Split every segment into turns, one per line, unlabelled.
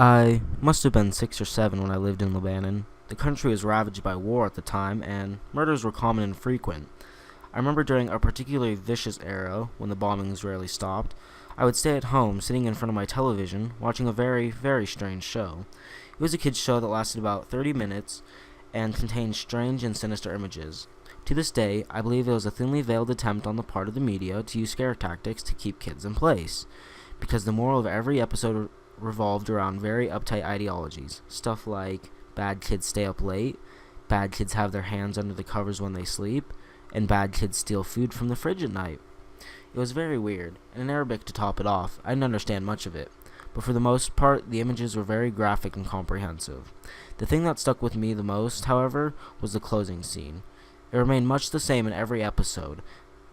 I must have been 6 or 7 when I lived in Lebanon. The country was ravaged by war at the time, and murders were common and frequent. I remember during a particularly vicious era, when the bombings rarely stopped, I would stay at home, sitting in front of my television, watching a very, very strange show. It was a kids' show that lasted about 30 minutes and contained strange and sinister images. To this day, I believe it was a thinly veiled attempt on the part of the media to use scare tactics to keep kids in place, because the moral of every episode revolved around very uptight ideologies. Stuff like bad kids stay up late, bad kids have their hands under the covers when they sleep, and bad kids steal food from the fridge at night. It was very weird, and in Arabic to top it off. I didn't understand much of it, but for the most part, the images were very graphic and comprehensive. The thing that stuck with me the most, however, was the closing scene. It remained much the same in every episode.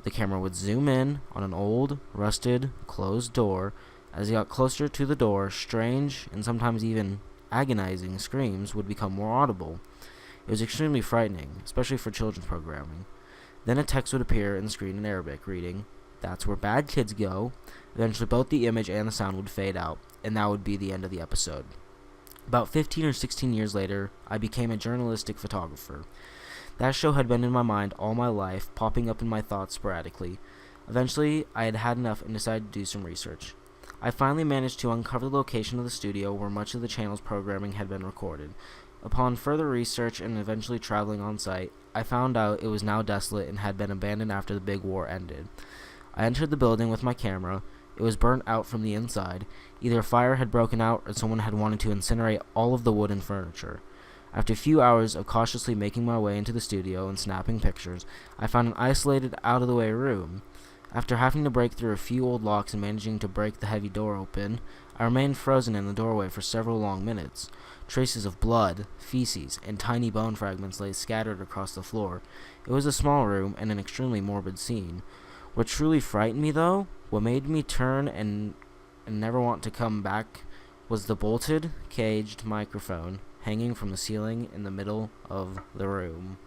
The camera would zoom in on an old, rusted, closed door. As he got closer to the door, strange and sometimes even agonizing screams would become more audible. It was extremely frightening, especially for children's programming. Then a text would appear in the screen in Arabic, reading, "That's where bad kids go." Eventually both the image and the sound would fade out, and that would be the end of the episode. About 15 or 16 years later, I became a journalistic photographer. That show had been in my mind all my life, popping up in my thoughts sporadically. Eventually, I had had enough and decided to do some research. I finally managed to uncover the location of the studio where much of the channel's programming had been recorded. Upon further research and eventually traveling on site, I found out it was now desolate and had been abandoned after the big war ended. I entered the building with my camera. It was burnt out from the inside. Either a fire had broken out or someone had wanted to incinerate all of the wood and furniture. After a few hours of cautiously making my way into the studio and snapping pictures, I found an isolated, out-of-the-way room. After having to break through a few old locks and managing to break the heavy door open, I remained frozen in the doorway for several long minutes. Traces of blood, feces, and tiny bone fragments lay scattered across the floor. It was a small room and an extremely morbid scene. What truly frightened me, though, what made me turn and never want to come back, was the bolted, caged microphone hanging from the ceiling in the middle of the room.